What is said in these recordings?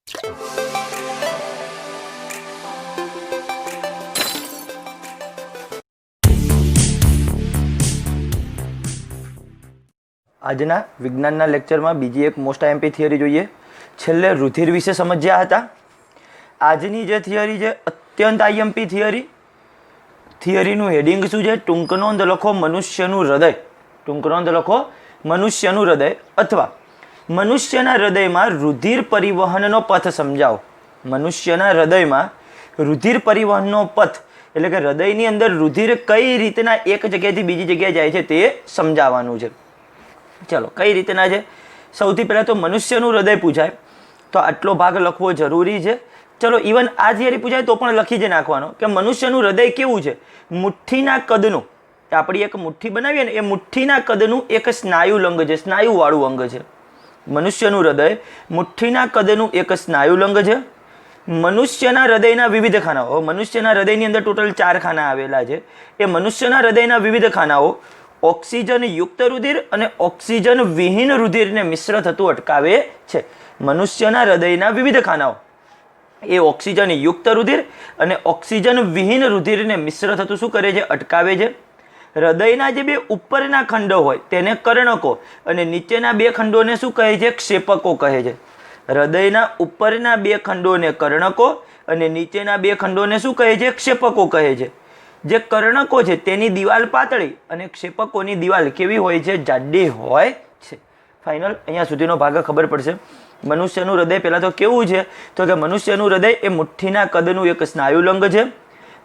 આજના વિજ્ઞાનના લેક્ચરમાં બીજી એક મોસ્ટ આઈએમપી થિયરી જોઈએ. છેલ્લે રુધિર વિશે સમજ્યા હતા. આજની જે થિયરી છે અત્યંત આઈએમપી થિયરીનું હેડિંગ શું છે? ટૂંક નોંધ લખો મનુષ્યનું હૃદય. ટૂંક નોંધ લખો મનુષ્યનું હૃદય અથવા મનુષ્યના હૃદયમાં રુધિર પરિવહનનો પથ સમજાવો. મનુષ્યના હૃદયમાં રુધિર પરિવહનનો પથ એટલે કે હૃદયની અંદર રુધિર કઈ રીતના એક જગ્યાએથી બીજી જગ્યાએ જાય છે તે સમજાવવાનું છે. ચલો, કઈ રીતના છે? સૌથી પહેલાં તો મનુષ્યનું હૃદય પૂછાય તો આટલો ભાગ લખવો જરૂરી છે. ચલો, ઇવન આ થિયરી પૂછાય તો પણ લખી જ નાખવાનો કે મનુષ્યનું હૃદય કેવું છે? મુઠ્ઠીના કદનું, આપણી એક મુઠ્ઠી બનાવીએ ને એ મુઠ્ઠીના કદનું એક સ્નાયુલંગ છે, સ્નાયુવાળું અંગ છે. મનુષ્યનું હૃદય મુઠ્ઠીના કદનું એક સ્નાયુલંગ છે. મનુષ્યના હૃદયના વિવિધ ખાનાઓ, મનુષ્યના હૃદયની અંદર ટોટલ 4 ખાના આવેલા છે. એ મનુષ્યના હૃદયના વિવિધ ખાનાઓ ઓક્સિજન યુક્ત રુધિર અને ઓક્સિજન વિહીન રુધિરને મિશ્ર થતું અટકાવે છે. મનુષ્યના હૃદયના વિવિધ ખાનાઓ એ ઓક્સિજન યુક્ત રુધિર અને ઓક્સિજન વિહીન રુધિરને મિશ્ર થતું શું કરે છે? અટકાવે છે. હૃદયના જે બે ઉપરના ખંડો હોય તેને કર્ણકો અને નીચેના બે ખંડોને શું કહે છે? ક્ષેપકો કહે છે. હૃદયના ઉપરના બે ખંડોને કર્ણકો અને નીચેના બે ખંડોને શું કહે છે? ક્ષેપકો કહે છે. જે કર્ણકો છે તેની દિવાલ પાતળી અને ક્ષેપકોની દિવાલ કેવી હોય છે? જાડી હોય છે. ફાઇનલ, અહીંયા સુધીનો ભાગ ખબર પડશે. મનુષ્યનું હૃદય પહેલાં તો કેવું છે? તો કે મનુષ્યનું હૃદય એ મુઠ્ઠીના કદનું એક સ્નાયુલંગ છે.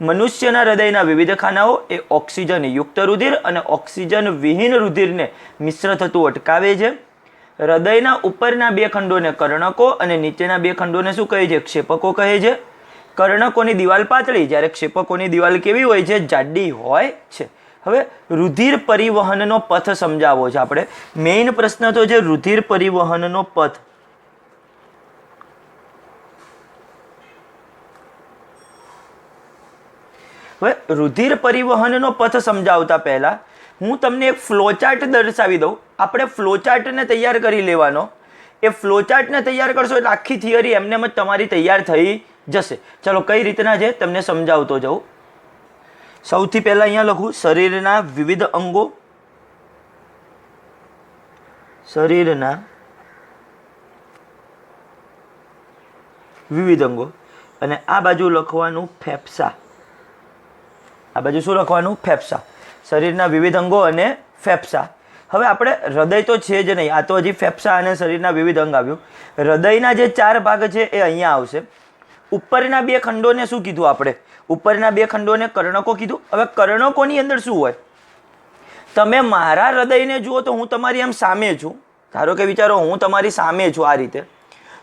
મનુષ્યના હૃદયના વિવિધ ખાનાઓ એ ઓક્સિજન યુક્ત રુધિર અને ઓક્સિજન વિહીન રુધિરને મિશ્ર થતું અટકાવે છે. હૃદયના ઉપરના બે ખંડોને કર્ણકો અને નીચેના બે ખંડોને શું કહે છે? ક્ષેપકો કહે છે. કર્ણકોની દિવાલ પાતળી, જ્યારે ક્ષેપકોની દિવાલ કેવી હોય છે? જાડી હોય છે. હવે રુધિર પરિવહનનો પથ સમજાવવો છે આપણે. મેઇન પ્રશ્ન તો છે રુધિર પરિવહનનો પથ. હવે રુધિર પરિવહનનો પથ સમજાવતા પહેલા હું તમને એક ફ્લોચાર્ટ દર્શાવી દઉં. આપણે ફ્લોચાર્ટને તૈયાર કરી લેવાનો. એ ફ્લોચાર્ટને તૈયાર કરશો એટલે આખી થિયરી એમને જ તમારી તૈયાર થઈ જશે. ચલો, કઈ રીતના છે તમને સમજાવતો જાઉં. સૌથી પહેલા અહીંયા લખું શરીરના વિવિધ અંગો. શરીરના વિવિધ અંગો અને આ બાજુ લખવાનું ફેફસા. આ બાજુ શું લખવાનું? ફેફસા. શરીરના વિવિધ અંગો અને ફેફસા. હવે આપણે હૃદય તો છે જ નહીં, આ તો હજી ફેફસા અને શરીરના વિવિધ અંગ આવ્યું. હૃદયના જે 4 ભાગ છે એ અહીંયા આવશે. ઉપરના બે ખંડોને શું કીધું આપણે? ઉપરના બે ખંડોને કર્ણકો કીધું. હવે કર્ણકોની અંદર શું હોય? તમે મારા હૃદયને જુઓ તો હું તમારી આમ સામે છું. ધારો કે વિચારો હું તમારી સામે છું આ રીતે.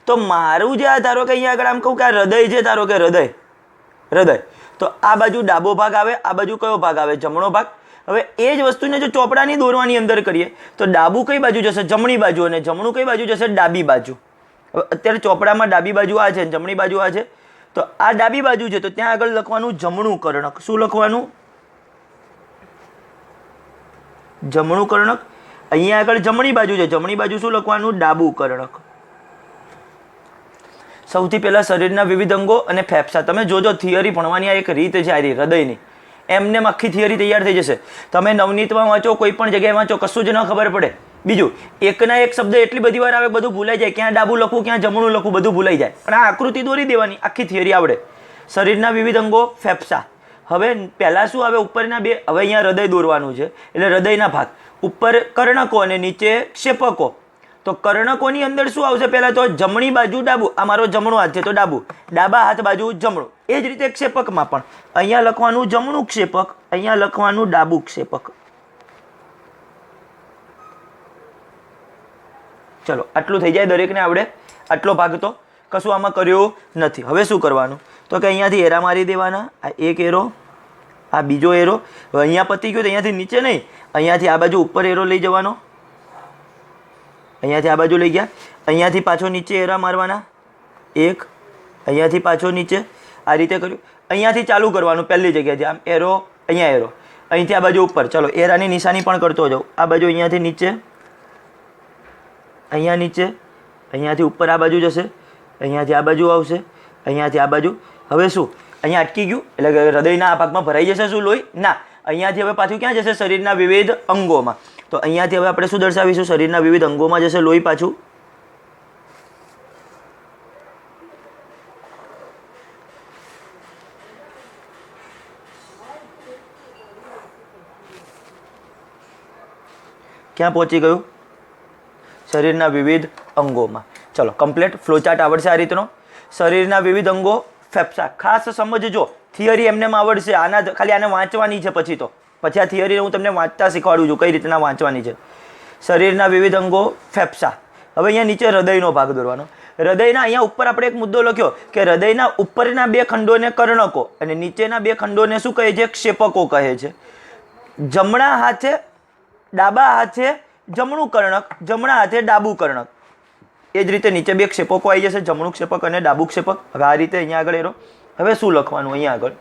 તો મારું જે આ ધારો કે અહીંયા આગળ આમ કહું કે આ હૃદય છે, ધારો કે હૃદય, તો આ બાજુ ડાબો ભાગ આવે, આ બાજુ કયો ભાગ આવે? જમણો ભાગ. હવે એ જ વસ્તુને જો ચોપડાની દોરવાની અંદર કરીએ તો ડાબુ કઈ બાજુ જશે? જમણી બાજુ. અને જમણું કઈ બાજુ જશે? ડાબી બાજુ. હવે અત્યારે ચોપડામાં ડાબી બાજુ આ છે, જમણી બાજુ આ છે. તો આ ડાબી બાજુ છે તો ત્યાં આગળ લખવાનું જમણું કર્ણક. શું લખવાનું? જમણું કર્ણક. અહીંયા આગળ જમણી બાજુ છે, જમણી બાજુ શું લખવાનું? ડાબું કર્ણક. સૌથી પહેલા શરીરના વિવિધ અંગો અને ફેફસા. તમે જોજો થિયરી ભણવાની આ એક રીત છે આ હૃદયની. એમને આખી થિયરી તૈયાર થઈ જશે. તમે નવનીતમાં વાંચો, કોઈ પણ જગ્યાએ વાંચો, કશું જ ન ખબર પડે. બીજું, એકના એક શબ્દ એટલી બધી વાર આવે બધું ભૂલાઈ જાય. ક્યાં ડાબું લખું, ક્યાં જમણું લખું, બધું ભૂલાઈ જાય. પણ આ આકૃતિ દોરી દેવાની, આખી થિયરી આવડે. શરીરના વિવિધ અંગો, ફેફસા. હવે પહેલા શું આવે? ઉપરના બે. હવે અહીંયા હૃદય દોરવાનું છે એટલે હૃદયના ભાગ. ઉપર કર્ણકો અને નીચે ક્ષેપકો. તો કર્ણકોની અંદર શું આવશે? પહેલા તો જમણી બાજુ ડાબુ. આ મારો જમણો હાથ છે તો ડાબુ, ડાબા હાથ બાજુ જમણું. એ જ રીતે ક્ષેપકમાં પણ અહીંયા લખવાનું જમણું ક્ષેપક, અહીંયા લખવાનું ડાબુ ક્ષેપક. ચલો, આટલું થઈ જાય દરેકને આવડે. આટલો ભાગ તો કશું આમાં કર્યો નથી. હવે શું કરવાનું? તો કે અહીંયાથી એરા મારી દેવાના. આ એક એરો, આ બીજો એરો. હવે અહીંયા પતી ગયો તો અહીંયાથી નીચે નહીં, અહીંયાથી આ બાજુ ઉપર એરો લઈ જવાનો. અહીંયાથી આ બાજુ લઈ ગયા, અહીંયાથી પાછો નીચે એરા મારવાના. એક, અહીંયાથી પાછો નીચે. આ રીતે કર્યું. અહીંયાથી ચાલુ કરવાનું પહેલી જગ્યાથી. આમ એરો, અહીંયા એરો, અહીંથી આ બાજુ ઉપર. ચલો, એરાની નિશાની પણ કરતો જાઉં. આ બાજુ અહીંયાથી નીચે, અહીંયા નીચે, અહીંયાથી ઉપર આ બાજુ જશે, અહીંયાથી આ બાજુ આવશે, અહીંયાથી આ બાજુ. હવે શું અહીંયા અટકી ગયું, એટલે કે હૃદયના આ ભાગમાં ભરાઈ જશે શું લોહી? ના. અહીંયાથી હવે પાછું ક્યાં જશે? શરીરના વિવિધ અંગોમાં. તો અહીંયાથી હવે આપણે શું દર્શાવીશું? શરીરના વિવિધ અંગોમાં જશે લોહી પાછું. ક્યાં પહોંચી ગયું? શરીરના વિવિધ અંગોમાં. ચલો કમ્પ્લીટ ફ્લોચાર્ટ આવડશે આ રીતનો. શરીરના વિવિધ અંગો, ફેફસા. ખાસ સમજજો, થિયરી એમને આવડશે, આના ખાલી આને વાંચવાની છે. પછી આ થિયરી હું તમને વાંચતા શીખવાડું છું કઈ રીતના વાંચવાની છે. શરીરના વિવિધ અંગો, ફેફસા. હવે અહીંયા નીચે હૃદયનો ભાગ દોરવાનો. હૃદયના અહીંયા ઉપર આપણે એક મુદ્દો લખ્યો કે હૃદયના ઉપરના બે ખંડોને કર્ણકો અને નીચેના બે ખંડોને શું કહે છે? ક્ષેપકો કહે છે. જમણા હાથે ડાબા હાથે જમણું કર્ણક, જમણા હાથે ડાબું કર્ણક. એ જ રીતે નીચે બે ક્ષેપકો આવી જશે, જમણું ક્ષેપક અને ડાબું ક્ષેપક. હવે આ રીતે અહીંયા આગળ એરો. હવે શું લખવાનું અહીંયા આગળ?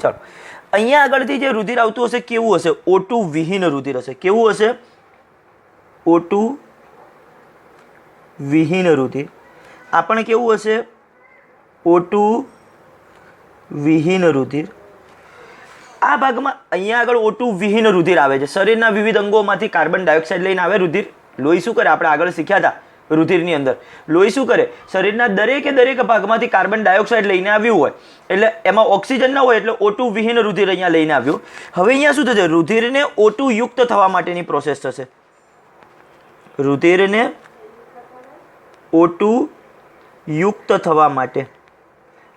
ચાલો અહીંયા આગળથી જે રુધિર આવતું હશે કેવું હશે? O2 વિહીન રુધિર હશે. કેવું હશે? O2 વિહીન રુધિર. આ પણ કેવું હશે? O2 વિહીન રુધિર. આ ભાગમાં અહીંયા આગળ O2 વિહીન રુધિર આવે છે. શરીરના વિવિધ અંગોમાંથી કાર્બન ડાયોક્સાઇડ લઈને આવે રુધિર. લોહી શું કરે? આપણે આગળ શીખ્યા હતા રુધિરની અંદર. લોહી શું કરે? શરીરના દરેક ભાગમાંથી કાર્બન ડાયોક્સાઇડ લઈને આવ્યું હોય, એટલે એમાં ઓક્સિજન ના હોય, એટલે O2 વિહીન રુધિર અહીંયા લઈને આવ્યું. હવે અહીંયા શું થશે? રુધિરને O2 યુક્ત થવા માટેની પ્રોસેસ થશે. રુધિરને O2 યુક્ત થવા માટે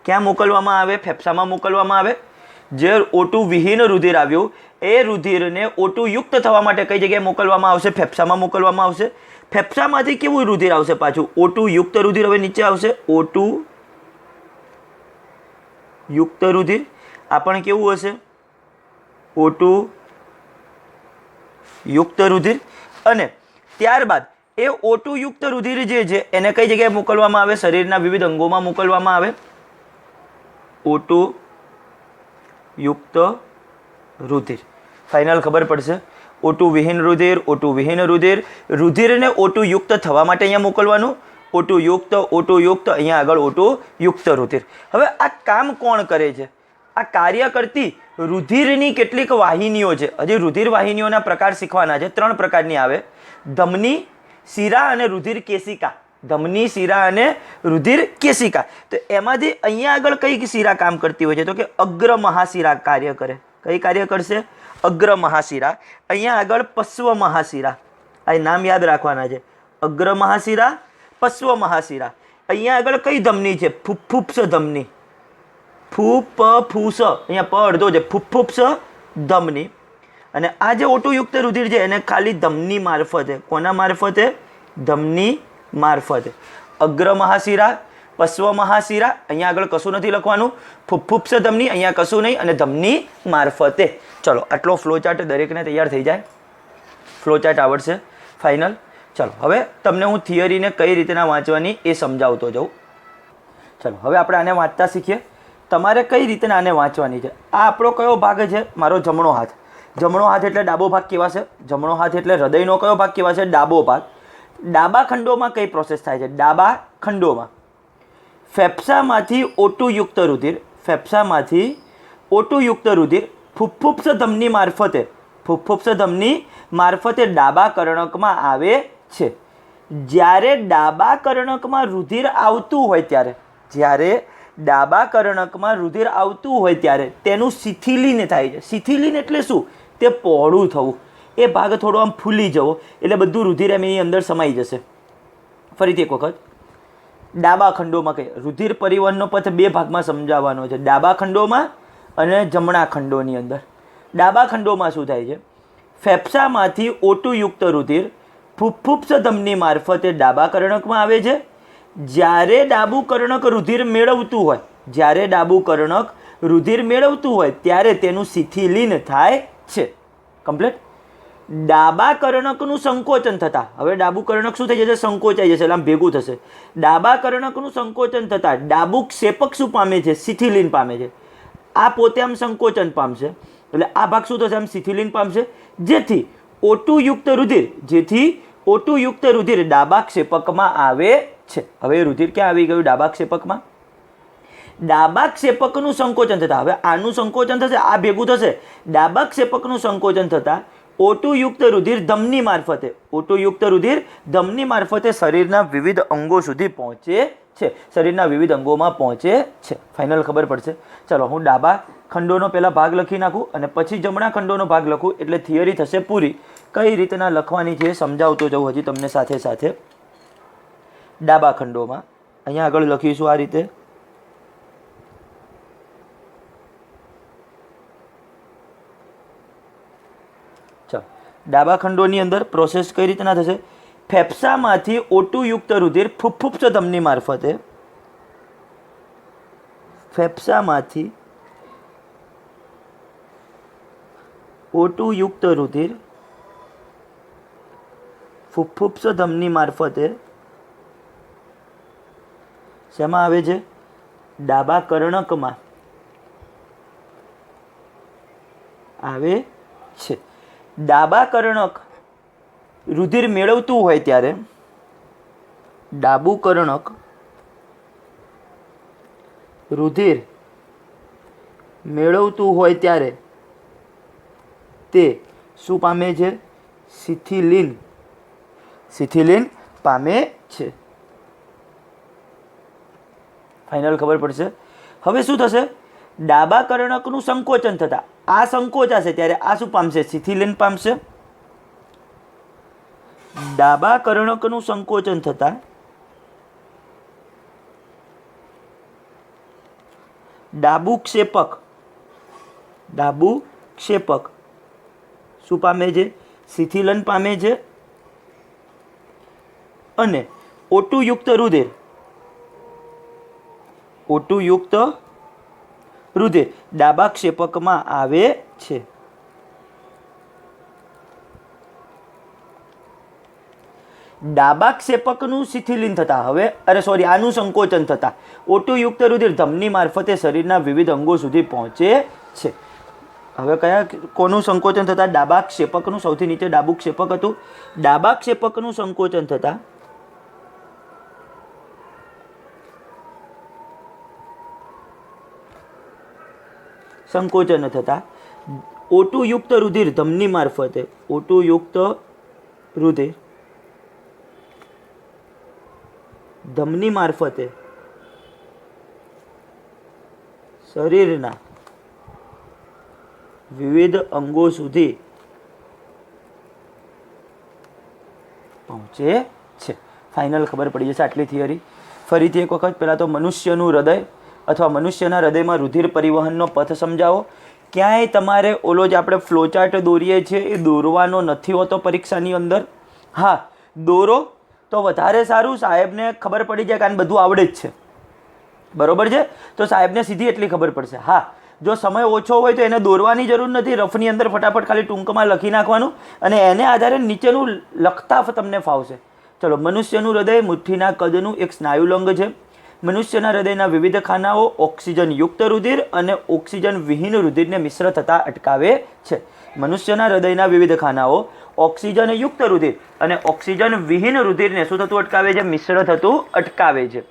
ક્યાં મોકલવામાં આવે? ફેફસામાં મોકલવામાં આવે. જે O2 વિહીન રુધિર આવ્યું એ રુધિરને O2 યુક્ત થવા માટે કઈ જગ્યાએ મોકલવામાં આવશે? ફેફસામાં મોકલવામાં આવશે. ફેફસામાંથી કેવું રુધિર આવશે પાછું? O2 યુક્ત રુધિર. હવે નીચે આવશે O2 યુક્ત રુધિર. આ પણ કેવું હશે? O2 યુક્ત રુધિર. અને ત્યારબાદ એ O2 યુક્ત રુધિર જે છે એને કઈ જગ્યાએ મોકલવામાં આવે? શરીરના વિવિધ અંગોમાં મોકલવામાં આવે. O2 યુક્ત રુધિર. ફાઇનલ ખબર પડશે. O2 વિહીન રુધિર, O2 વિહીન રુધિર. રુધિરને O2 યુક્ત થવા માટે અહીંયા મોકલવાનું. O2 યુક્ત, O2 યુક્ત, અહીંયા આગળ O2 યુક્ત રુધિર. હવે આ કામ કોણ કરે છે? આ કાર્ય કરતી રુધિરની કેટલીક વાહિનીઓ છે. હજી રુધિર વાહિનીઓના પ્રકાર શીખવાના છે. 3 પ્રકારની આવે: ધમની, શિરા અને રુધિર કેશિકા. ધમની, શિરા અને રુધિર કેશિકા. તો એમાંથી અહીંયા આગળ કઈ શિરા કામ કરતી હોય છે? તો કે અગ્ર મહાશિરા કાર્ય કરે. કઈ કાર્ય કરશે? અગ્ર મહાશિરા. અહીંયા આગળ પશ્વ મહાશિરા. આ નામ યાદ રાખવાના છે. અગ્ર મહાશિરા, પશ્વ મહાશિરા. અહીંયા આગળ કઈ ધમની છે? ફુફ્ફુસ ધમની. ફૂફૂસ. અહીંયા પ અડધો છે. ફુફ્ફુસ ધમની. અને આ જે O2 યુક્ત રુધિર છે એને ખાલી ધમની મારફતે. કોના મારફતે? ધમની મારફતે. અગ્ર મહાશિરા, પશ્વ મહાશિરા. અહીંયા આગળ કશું નથી લખવાનું. ફુફ્ફુસ ધમની, અહીંયા કશું નહીં, અને ધમની મારફતે. ચલો આટલો ફ્લોચાર્ટ દરેકને તૈયાર થઈ જાય. ફ્લોચાર્ટ આવડશે. ફાઇનલ. ચલો હવે તમને હું થિયરીને કઈ રીતના વાંચવાની એ સમજાવતો જાઉં. ચલો હવે આપણે આને વાંચતા શીખીએ. તમારે કઈ રીતના આને વાંચવાની છે? આ આપણો કયો ભાગ છે? મારો જમણો હાથ. જમણો હાથ એટલે ડાબો ભાગ કહેવાશે. જમણો હાથ એટલે હૃદયનો કયો ભાગ કહેવાશે? ડાબો ભાગ. ડાબા ખંડોમાં કઈ પ્રોસેસ થાય છે? ડાબા ખંડોમાં ફેફસામાંથી O2 યુક્ત રુધિર, ફેફસામાંથી O2 યુક્ત રુધિર ફુફ્ફુસ ધમની મારફતે, ફુફ્ફુસ ધમની મારફતે ડાબા કર્ણકમાં આવે છે. જ્યારે ડાબા કર્ણકમાં રુધિર આવતું હોય ત્યારે, જ્યારે ડાબા કર્ણકમાં રુધિર આવતું હોય ત્યારે તેનું શિથિલીન થાય છે. શિથિલીન એટલે શું? તે પહોળું થવું. એ ભાગ થોડો આમ ફૂલી જવો, એટલે બધું રુધિર એની અંદર સમાઈ જશે. ફરીથી એક વખત ડાબા ખંડોમાં કહીએ. રુધિર પરિવહનનો પથ 2 ભાગમાં સમજાવવાનો છે. ડાબા ખંડોમાં અને જમણા ખંડોની અંદર. ડાબા ખંડોમાં શું થાય છે? ફેફસામાંથી O2 યુક્ત રુધિર ફુફ્ફુસ ધમની મારફતે ડાબા કર્ણકમાં આવે છે. જ્યારે ડાબું કર્ણક રુધિર મેળવતું હોય, જ્યારે ડાબું કર્ણક રુધિર મેળવતું હોય ત્યારે તેનું શિથિલીન થાય છે. કમ્પ્લીટ. ડાબા કર્ણકનું સંકોચન થતાં, હવે ડાબું કર્ણક શું થઈ જશે? સંકોચાઈ જશે, એટલે આમ ભેગું થશે. ડાબા કર્ણકનું સંકોચન થતાં ડાબું ક્ષેપક શું પામે છે? શિથિલીન પામે છે. આ પોતે આમ સંકોચન પામશે, એટલે આ ભાગ શું થશે? આમ શિથિલીન પામશે. જેથી O2 યુક્ત રુધિર ડાબા ક્ષેપકમાં આવે છે. હવે રુધિર ક્યાં આવી ગયું? ડાબા ક્ષેપકમાં. ડાબા ક્ષેપકનું સંકોચન થતા, હવે આનું સંકોચન થશે, આ ભેગું થશે. ડાબા ક્ષેપકનું સંકોચન થતા O2 યુક્ત રુધિર ધમની મારફતે, O2 યુક્ત રુધિર ધમની મારફતે શરીરના વિવિધ અંગો સુધી પહોંચે છે. શરીરના વિવિધ અંગોમાં પહોંચે છે. ફાઇનલ ખબર પડશે. ચલો હું ડાબા ખંડોનો પહેલા ભાગ લખી નાખું અને પછી જમણા ખંડોનો ભાગ લખું, એટલે થિયરી થશે પૂરી. કઈ રીતના લખવાની છે સમજાવતો જાઉં હજી તમને સાથે સાથે. ડાબા ખંડોમાં અહીંયા આગળ લખીશું આ રીતે. ચાલો, ડાબા ખંડોની અંદર પ્રોસેસ કઈ રીતના થશે? ફેફસામાંથી O2 યુક્ત રુધિર ફુફ્ફુસ ધમની મારફતે, ફેફસામાંથી O2 યુક્ત રુધિર ફુફ્ફુસ ધમની મારફતે શેમાં આવે છે? ડાબા કર્ણકમાં આવે છે. ડાબા કર્ણક રુધિર મેળવતું હોય ત્યારે, ડાબું કર્ણક રુધિર મેળવતું હોય ત્યારે તે શું પામે છે? શિથિલીન, શિથિલીન પામે છે. ફાઇનલ ખબર પડશે. હવે શું થશે? ડાબા કર્ણકનું સંકોચન થતા આ સંકોચાશે ત્યારે આ શું પામશે? શિથિલીન પામશે. ડાબા કર્ણકનું સંકોચન થતા ડાબુ ક્ષેપક, ડાબુ ક્ષેપક શું પામે છે? શિથિલન પામે છે. અને O2 યુક્ત રુધિર, O2 યુક્ત રુધિર ડાબા ક્ષેપકમાં આવે છે. ડાબા ક્ષેપકનું શિથિલીન થતા, હવે આનું સંકોચન થતા O2 યુક્ત રુધિર ધમની મારફતે શરીરના વિવિધ અંગો સુધી પહોંચે છે. હવે કયા કોનું સંકોચન થતા? ડાબા ક્ષેપકનું. સૌથી નીચે ડાબું ક્ષેપક હતું. ડાબા ક્ષેપકનું સંકોચન થતા O2 યુક્ત રુધિર ધમની મારફતે, O2 યુક્ત રુધિર ધમની મારફતે શરીરના વિવિધ અંગો સુધી પહોંચે છે. ફાઇનલ ખબર પડી જશે આટલી થિયરી. ફરીથી એક વખત પહેલાં તો મનુષ્યનું હૃદય અથવા મનુષ્યના હૃદયમાં રુધિર પરિવહનનો પથ સમજાવો. ક્યાંય તમારે ઓલો જે આપણે ફ્લોચાર્ટ દોરીએ છીએ એ દોરવાનો નથી હોતો પરીક્ષાની અંદર. હા, દોરો તો વધારે સારું, સાહેબને ખબર પડી જાય કારણ બધું આવડે જ છે. બરોબર છે? તો સાહેબને સીધી એટલી ખબર પડશે. હા, જો સમય ઓછો હોય તો એને દોરવાની જરૂર નથી. રફની અંદર ફટાફટ ખાલી ટૂંકમાં લખી નાખવાનું અને એને આધારે નીચેનું લખતા તમને ફાવશે. ચલો, મનુષ્યનું હૃદય મુઠ્ઠીના કદનું એક સ્નાયુલંગ છે. મનુષ્યના હૃદયના વિવિધ ખાનાઓ ઓક્સિજન યુક્ત રુધિર અને ઓક્સિજન વિહીન રુધિરને મિશ્ર થતા અટકાવે છે. મનુષ્યના હૃદયના વિવિધ ખાનાઓ ઓક્સિજન યુક્ત રુધિર અને ઓક્સિજન વિહીન રુધિરને શું થતું અટકાવે છે? મિશ્ર થતું અટકાવે છે.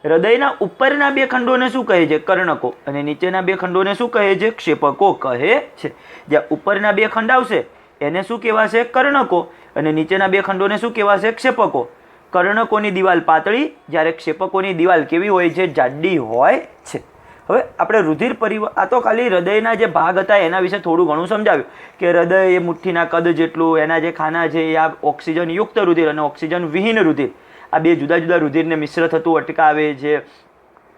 હૃદયના ઉપરના બે ખંડોને શું કહે છે? કર્ણકો. અને નીચેના બે ખંડોને શું કહે છે? ક્ષેપકો કહે છે. જ્યાં ઉપરના બે ખંડ આવશે એને શું કહેવાશે? કર્ણકો. અને નીચેના બે ખંડોને શું કહેવાશે? ક્ષેપકો. કર્ણકોની દિવાલ પાતળી, જ્યારે ક્ષેપકોની દિવાલ કેવી હોય છે? જાડી હોય છે. હવે આપણે રુધિર પરિવહન, આ તો ખાલી હૃદયના જે ભાગ હતા એના વિશે થોડું ઘણું સમજાવ્યું કે હૃદય એ મુઠ્ઠીના કદ જેટલું, એના જે ખાના છે એ આ ઓક્સિજન યુક્ત રુધિર અને ઓક્સિજન વિહીન રુધિર, આ બે જુદા જુદા રુધિરને મિશ્ર થતું અટકાવે છે.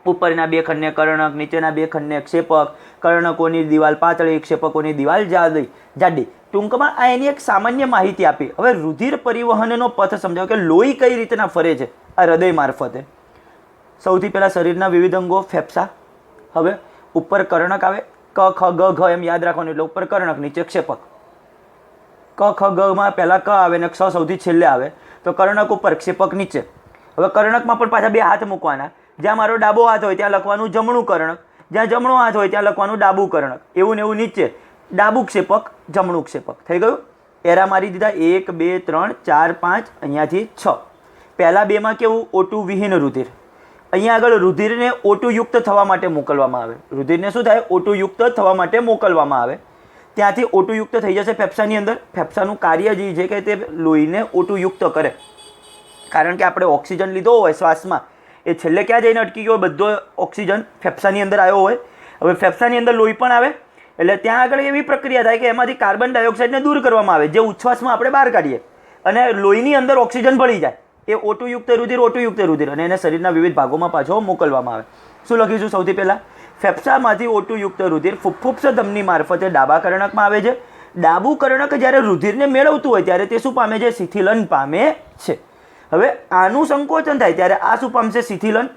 ઉપરના બે ખંડને કર્ણક, નીચેના બે ખંડને ક્ષેપક. કર્ણકોની દિવાલ પાતળી, ક્ષેપકોની દિવાલ જાડી. ટૂંકમાં આ એની એક સામાન્ય માહિતી આપી. હવે રુધિર પરિવહનનો પથ સમજાવો કે લોહી કઈ રીતના ફરે છે આ હૃદય મારફતે. સૌથી પહેલા શરીરના વિવિધ અંગો, ફેફસા. હવે ઉપર કર્ણક આવે, ક ખ ગ ઘ એમ યાદ રાખવાનું, એટલે ઉપર કર્ણક, નીચે ક્ષેપક. ક ખ ગ માં પહેલા ક આવે ને ક્ષ સૌથી છેલ્લે આવે, તો કર્ણક ઉપર, ક્ષેપક નીચે. હવે કર્ણકમાં પણ પાછા બે હાથ મૂકવાના. જ્યાં મારો ડાબો હાથ હોય ત્યાં લખવાનું જમણું કર્ણક, જ્યાં જમણો હાથ હોય ત્યાં લખવાનું ડાબું કર્ણક. એવું ને એવું નીચે ડાબું ક્ષેપક, જમણું ક્ષેપક. થઈ ગયું? એરા મારી દીધા 1 2 3 4 5, અહીંયાથી 6. પહેલા બેમાં કેવું O2 વિહીન રુધિર, અહીંયા આગળ રુધિરને O2 યુક્ત થવા માટે મોકલવામાં આવે. રુધિરને શું થાય? O2 યુક્ત થવા માટે મોકલવામાં આવે. ત્યાંથી O2 યુક્ત થઈ જશે ફેફસાની અંદર. ફેફસાનું કાર્ય જે છે કે તે લોહીને O2 યુક્ત કરે, કારણ કે આપણે ઓક્સિજન લીધો હોય શ્વાસમાં, એ છેલ્લે ક્યાં જઈને અટકી ગયો? બધો ઓક્સિજન ફેફસાની અંદર આવ્યો હોય. હવે ફેફસાની અંદર લોહી પણ આવે, એટલે ત્યાં આગળ એવી પ્રક્રિયા થાય કે એમાંથી કાર્બન ડાયોક્સાઇડને દૂર કરવામાં આવે, જે ઉચ્છ્વાસમાં આપણે બહાર કાઢીએ, અને લોહીની અંદર ઓક્સિજન ભળી જાય. એ O2 યુક્ત રુધિર, O2 યુક્ત રુધિર, અને એને શરીરના વિવિધ ભાગોમાં પાછો મોકલવામાં આવે. શું લખીશું? સૌથી પહેલાં ફેફસામાંથી O2 યુક્ત રુધિર ફુફ્ફુસ ધમની મારફતે ડાબા કર્ણકમાં આવે છે. ડાબું કર્ણક જ્યારે રુધિરને મેળવતું હોય ત્યારે તે શું પામે છે? શિથિલન પામે છે. હવે આનું સંકોચન થાય ત્યારે આ શું પામશે? શિથિલન.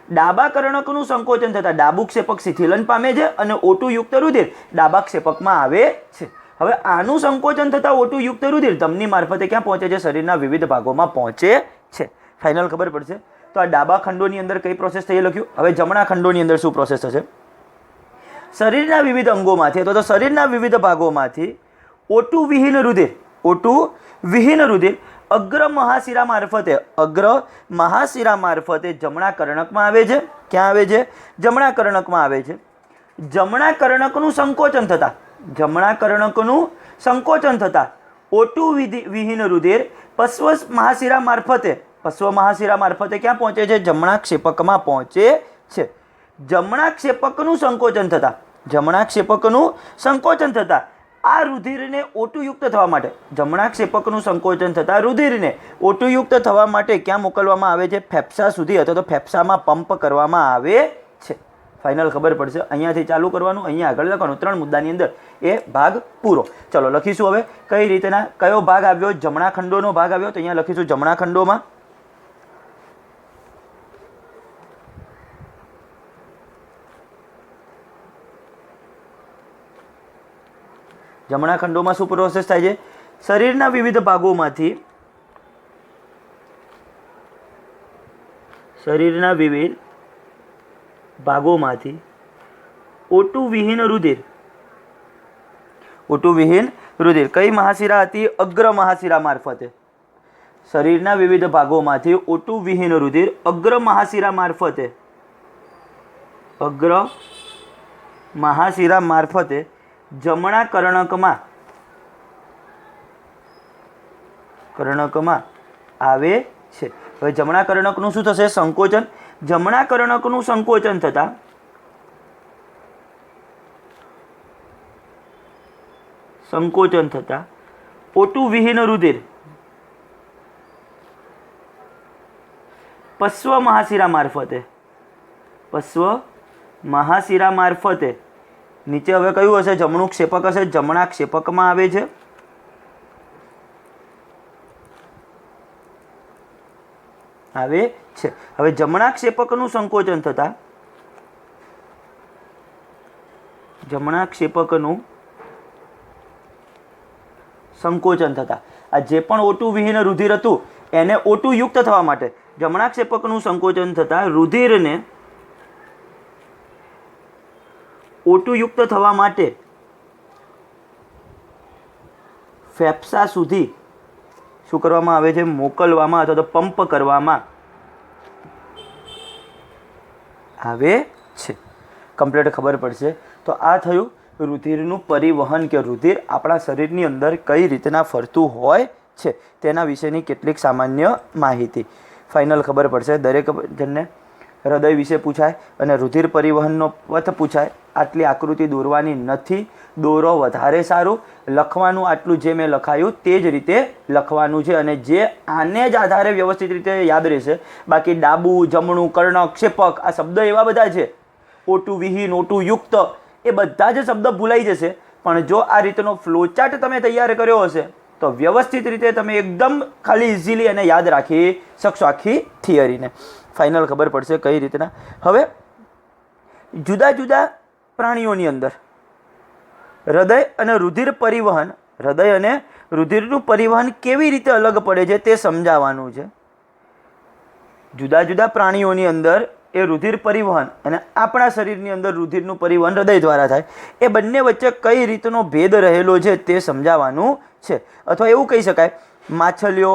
ડાબા કર્ણકનું સંકોચન થતાં ડાબું ક્ષેપક શિથિલન પામે છે અને O2 યુક્ત રુધિર ડાબા ક્ષેપકમાં આવે છે. હવે આનું સંકોચન થતાં O2 યુક્ત રુધિર ધમની મારફતે ક્યાં પહોંચે છે? શરીરના વિવિધ ભાગોમાં પહોંચે છે. ફાઇનલ ખબર પડશે. તો આ ડાબા ખંડોની અંદર કઈ પ્રોસેસ થઈ લખ્યું. હવે જમણા ખંડોની અંદર શું પ્રોસેસ થશે? શરીરના વિવિધ અંગોમાંથી અથવા તો શરીરના વિવિધ ભાગોમાંથી O2 વિહીન રુધિર, O2 વિહીન રુધિર અગ્ર મહાશિરા મારફતે જમણા કર્ણકમાં આવે છે. ક્યાં આવે છે? જમણા કર્ણકમાં આવે છે. જમણા કર્ણકનું સંકોચન થતા O2 વિહીન રુધિર પશ્વ મહાશિરા મારફતે ક્યાં પહોંચે છે? જમણા ક્ષેપકમાં પહોંચે છે. જમણા ક્ષેપકનું સંકોચન થતા આ રુધિરને O2 યુક્ત થવા માટે, જમણા ક્ષેપકનું સંકોચન થતાં રુધિરને O2 યુક્ત થવા માટે ક્યાં મોકલવામાં આવે છે? ફેફસા સુધી અથવા તો ફેફસામાં પંપ કરવામાં આવે છે. ફાઇનલ ખબર પડશે. અહીંયાથી ચાલુ કરવાનું, અહીંયા આગળ લખવાનું. 3 મુદ્દાની અંદર એ ભાગ પૂરો. ચલો લખીશું હવે કઈ રીતના, કયો ભાગ આવ્યો? જમણા ખંડોનો ભાગ આવ્યો. તો અહીંયા લખીશું જમણા ખંડોમાં શું પ્રોસેસ થાય છે? શરીરના વિવિધ ભાગોમાંથી O2 વિહીન રુધિર કઈ મહાશિરા હતી? અગ્ર મહાશિરા મારફતે. શરીરના વિવિધ ભાગોમાંથી O2 વિહીન રુધિર અગ્ર મહાશિરા મારફતે જમણા કર્ણકમાં આવે છે. હવે જમણા કર્ણકનું શું થશે? સંકોચન. જમણા કર્ણકનું સંકોચન થતાં O2 વિહીન રુધિર પશ્વ મહાશિરા મારફતે નીચે હવે કયું હશે? જમણું ક્ષેપક હશે. જમણા ક્ષેપકમાં આવે છે. હવે જમણા ક્ષેપકનું સંકોચન થતાં આ જે પણ O2 વિહીન રુધિર હતું એને O2 યુક્ત થવા માટે જમણા ક્ષેપકનું સંકોચન થતાં રુધિરને O2 યુક્ત થવા માટે ફેફસા સુધી શું કરવામાં આવે છે? મોકલવામાં અથવા તો પંપ કરવામાં આવે છે. કમ્પ્લીટ ખબર પડશે. તો આ થયું રુધિરનું પરિવહન, કે રુધિર આપણા શરીરની અંદર કઈ રીતના ફરતું હોય છે તેના વિશેની કેટલીક સામાન્ય માહિતી. ફાઇનલ ખબર પડશે. દરેક જણને હૃદય વિશે પૂછાય અને રુધિર પરિવહનનો પથ પૂછાય. આટલી આકૃતિ દોરવાની નથી, દોરો વધારે સારું. લખવાનું આટલું જે મેં લખાયું તે જ રીતે લખવાનું છે, અને જે આને જ આધારે વ્યવસ્થિત રીતે યાદ રહેશે. બાકી ડાબું, જમણું, કર્ણક, ક્ષેપક આ શબ્દ એવા બધા છે, O2 વિહીન, O2 યુક્ત, એ બધા જ શબ્દ ભૂલાઈ જશે. પણ જો આ રીતનો ફ્લોચાર્ટ તમે તૈયાર કર્યો હશે તો વ્યવસ્થિત રીતે તમે એકદમ ખાલી ઇઝીલી એને યાદ રાખી શકશો આખી થિયરીને. ફાઇનલ ખબર પડશે કઈ રીતના. હવે જુદા જુદા પ્રાણીઓની અંદર હૃદય અને રુધિરનું પરિવહન કેવી રીતે અલગ પડે છે તે સમજાવવાનું છે. જુદા જુદા પ્રાણીઓની અંદર એ રુધિર પરિવહન અને આપણા શરીરની અંદર રુધિરનું પરિવહન હૃદય દ્વારા થાય, એ બંને વચ્ચે કઈ રીતનો ભેદ રહેલો છે તે સમજાવવાનું છે. અથવા એવું કહી શકાય, માછલીઓ,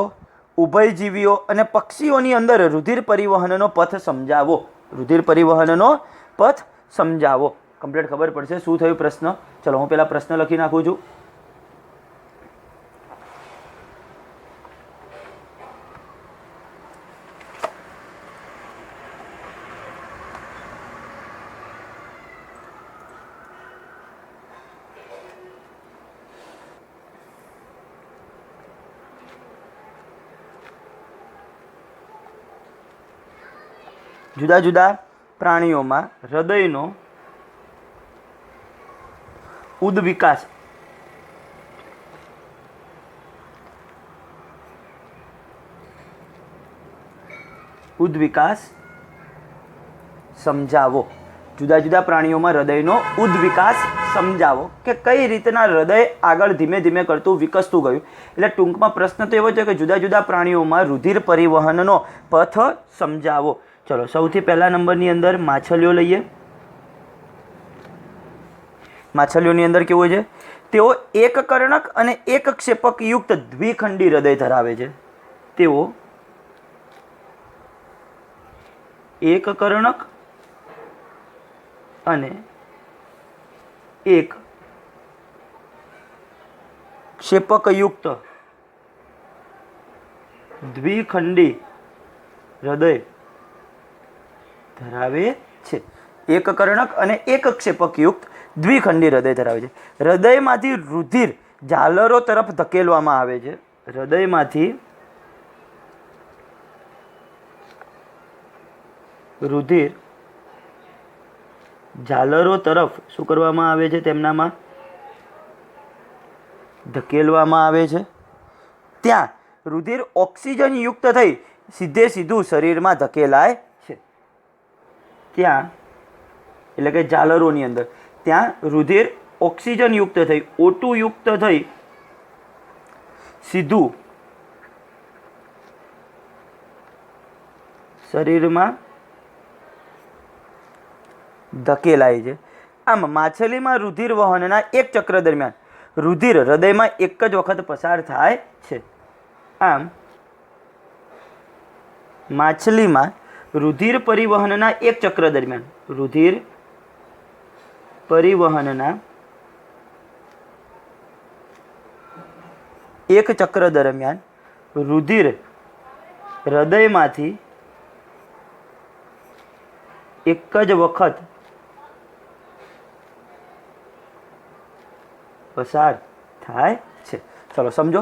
ઉભયજીવીઓ અને પક્ષીઓની અંદર રુધિર પરિવહનનો પથ સમજાવો. રુધિર પરિવહનનો પથ સમજાવો. કમ્પ્લીટ ખબર પડશે શું થયું પ્રશ્ન. ચલો હું પહેલાં પ્રશ્ન લખી નાખું છું. જુદા જુદા પ્રાણીઓમાં હૃદયનો ઉદ્વિકાસ સમજાવો. જુદા જુદા પ્રાણીઓમાં હૃદયનો ઉદ્વિકાસ સમજાવો કે કઈ રીતના હૃદય આગળ ધીમે ધીમે કરતું વિકસતું ગયું. એટલે ટૂંકમાં પ્રશ્ન તો એવો છે કે જુદા જુદા પ્રાણીઓમાં રુધિર પરિવહનનો પથ સમજાવો. ચલો સૌથી પહેલા નંબરની અંદર માછલીઓ લઈએ. માછલીઓની અંદર કેવું છે? તેઓ એક કર્ણક અને એક ક્ષેપક યુક્ત દ્વિખંડી હૃદય ધરાવે છે. તેઓ એક કર્ણક અને એક ક્ષેપક યુક્ત દ્વિખંડી હૃદય ધરાવે છે. એક કર્ણક અને એક ક્ષેપક યુક્ત દ્વિખંડી હૃદય ધરાવે છે. હૃદયમાંથી રુધિર ઝાલરો તરફ ધકેલવામાં આવે છે. હૃદયમાંથી રુધિર ઝાલરો તરફ શું કરવામાં આવે છે? તેમનામાં ધકેલવામાં આવે છે. ત્યાં રુધિર ઓક્સિજન યુક્ત થઈ સીધું શરીરમાં ધકેલાય છે. ત્યાં એટલે કે ઝાલરોની અંદર ત્યાં રુધિર ઓક્સિજન યુક્ત થઈ O2 યુક્ત થઈ સીધું શરીરમાં ધકેલાય છે. આમ માછલીમાં રુધિર વહનના એક ચક્ર દરમિયાન રુધિર હૃદયમાં એક જ વખત પસાર થાય છે. આમ માછલીમાં રુધિર પરિવહનના એક ચક્ર દરમિયાન રુધિર પરિવહનના એક ચક્ર દરમિયાન રુધિર હૃદયમાંથી એક જ વખત પસાર થાય છે. ચલો સમજો.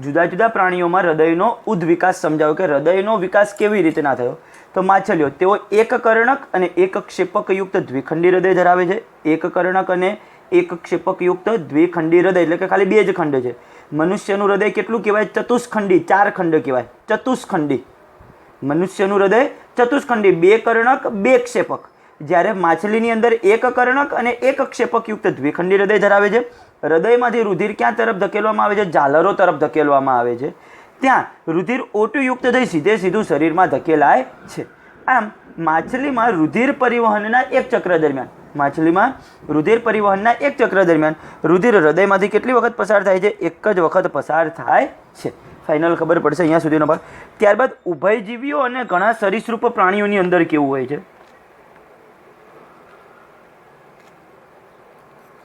જુદા જુદા પ્રાણીઓમાં હૃદયનો ઉદ્વિકાસ સમજાવો કે હૃદયનો વિકાસ કેવી રીતના થયો. તો માછલીઓ તેઓ એક કર્ણક અને એક ક્ષેપક યુક્ત દ્વિખંડી હૃદય ધરાવે છે. એક કર્ણક અને એક ક્ષેપક યુક્ત દ્વિખંડી હૃદય એટલે કે ખાલી બે જ ખંડ છે. મનુષ્યનું હૃદય કેટલું કહેવાય? ચતુષ્ખંડી. 4 ખંડ કહેવાય ચતુષ્ખંડી. મનુષ્યનું હૃદય ચતુષ્ખંડી, 2 કર્ણક 2 ક્ષેપક. જ્યારે માછલીની અંદર એક કર્ણક અને એક ક્ષેપક યુક્ત દ્વિખંડી હૃદય ધરાવે છે. હૃદયમાંથી રુધિર ક્યાં તરફ ધકેલવામાં આવે છે? ઝાલરો તરફ ધકેલવામાં આવે છે. ત્યાં રુધિર O2 યુક્ત થઈ સીધું શરીરમાં ધકેલાય છે. આમ માછલીમાં રુધિર પરિવહનના એક ચક્ર દરમિયાન રુધિર હૃદયમાંથી કેટલી વખત પસાર થાય છે? એક જ વખત પસાર થાય છે. ફાઇનલ ખબર પડશે અહીંયા સુધીનો ભાગ. ત્યારબાદ ઉભયજીવીઓ અને ઘણા સરીસૃપ પ્રાણીઓની અંદર કેવું હોય છે?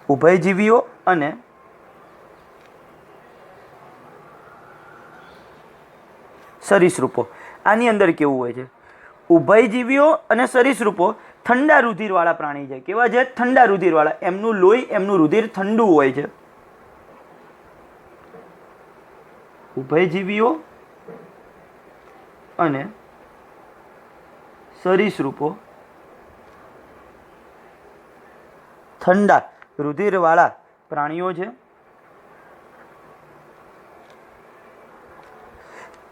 ઉભયજીવીઓ અને સરીસૃપો આની અંદર કેવું હોય છે? ઉભયજીવીઓ અને સરીસૃપો ઠંડા રુધિરવાળા પ્રાણી છે. કેવા છે? ઠંડા રુધિરવાળા. એમનું લોહી, એમનું રુધિર ઠંડુ હોય છે. ઉભયજીવીઓ અને સરીસૃપો ઠંડા રુધિરવાળા પ્રાણીઓ છે.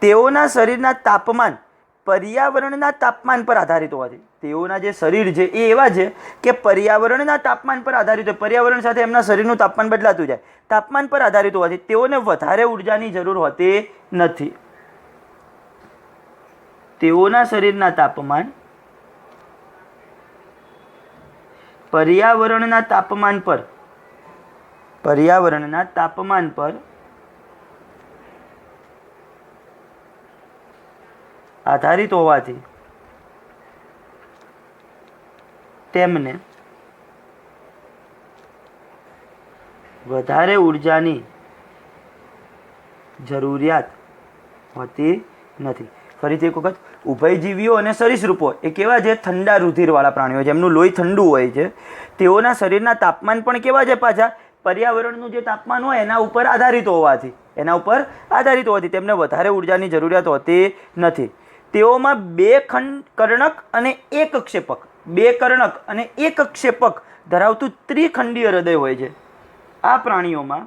તેઓના શરીરના તાપમાન પર્યાવરણના તાપમાન પર આધારિત હોવાથી તેઓના જે શરીર છે એ એવા છે કે પર્યાવરણના તાપમાન પર આધારિત હોય. પર્યાવરણ સાથે એમના શરીરનું તાપમાન બદલાતું જાય. તાપમાન પર આધારિત હોવાથી તેઓને વધારે ઉર્જાની જરૂર હોતી નથી. તેઓના શરીરના તાપમાન પર્યાવરણના તાપમાન પર આધારિત હોવાથી તેમને વધારે ઉર્જાની જરૂરિયાત હોતી નથી. ફરીથી એક વખત, ઉભયજીવીઓ અને સરીસૃપો એ કેવા છે? ઠંડા રુધિરવાળા પ્રાણીઓ, જેમનું લોહી ઠંડુ હોય છે. તેઓના શરીરના તાપમાન પણ કેવા છે? પાછા પર્યાવરણનું જે તાપમાન હોય એના ઉપર આધારિત હોવાથી તેમને વધારે ઉર્જાની જરૂરિયાત હોતી નથી. તેઓમાં બે કર્ણક અને એક ક્ષેપક ધરાવતું ત્રિખંડીય હૃદય હોય છે. આ પ્રાણીઓમાં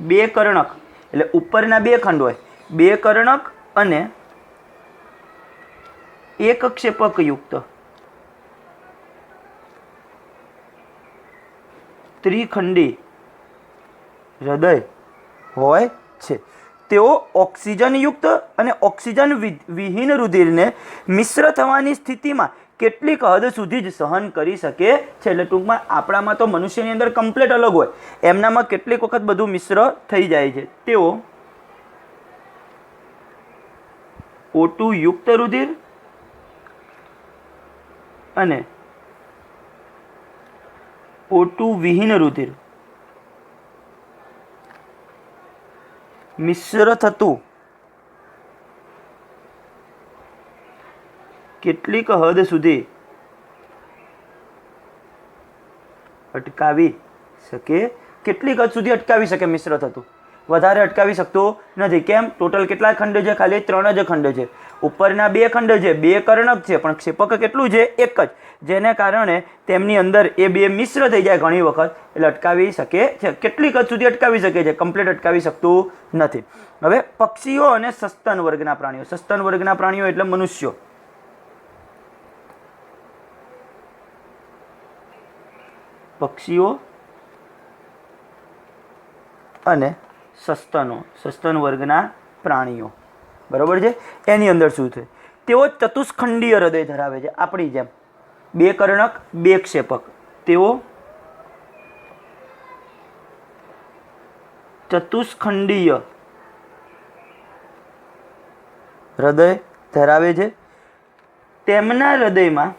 બે કર્ણક એટલે ઉપરના બે ખંડ હોય, બે કર્ણક અને એક ક્ષેપક યુક્ત ત્રિખંડી હૃદય હોય છે. તેઓ ઓક્સિજનયુક્ત અને ઓક્સિજન વિહીન રુધિરને મિશ્ર થવાની સ્થિતિમાં કેટલીક હદ સુધી જ સહન કરી શકે છે. એટલે ટૂંકમાં આપણામાં તો મનુષ્યની અંદર કમ્પ્લીટ અલગ હોય, એમનામાં કેટલીક વખત બધું મિશ્ર થઈ જાય છે. તેઓ O2 યુક્ત રુધિર અને O2 વિહીન રુધિર મિશ્ર થતું કેટલીક હદ સુધી અટકાવી શકે. કેટલીક હદ સુધી અટકાવી શકે મિશ્ર થતું, વધારે અટકાવી શકતો નથી. કેમ? ટોટલ કેટલા ખંડ છે? ખાલી 3 જ ખંડ છે. ઉપરના બે ખંડ છે, બે કર્ણક છે, પણ ક્ષેપક કેટલું છે? એક જ. જેને કારણે તેમની અંદર એ બે મિશ્ર થઈ જાય ઘણી વખત, એટલે અટકાવી શકે છે. કેટલીક હદ સુધી અટકાવી શકે છે, કમ્પ્લીટ અટકાવી શકતું નથી. હવે પક્ષીઓ અને સસ્તન વર્ગના પ્રાણીઓ. સસ્તન વર્ગના પ્રાણીઓ એટલે મનુષ્યો. પક્ષીઓ અને સસ્તન વર્ગના પ્રાણીઓ, બરોબર છે. એની અંદર શું છે? તેઓ ચતુષ્ખંડીય હૃદય ધરાવે છે, આપણી જેમ. બે કર્ણક, બે ક્ષેપક. તેઓ ચતુષ્ખંડીય હૃદય ધરાવે છે. તેમના હૃદયમાં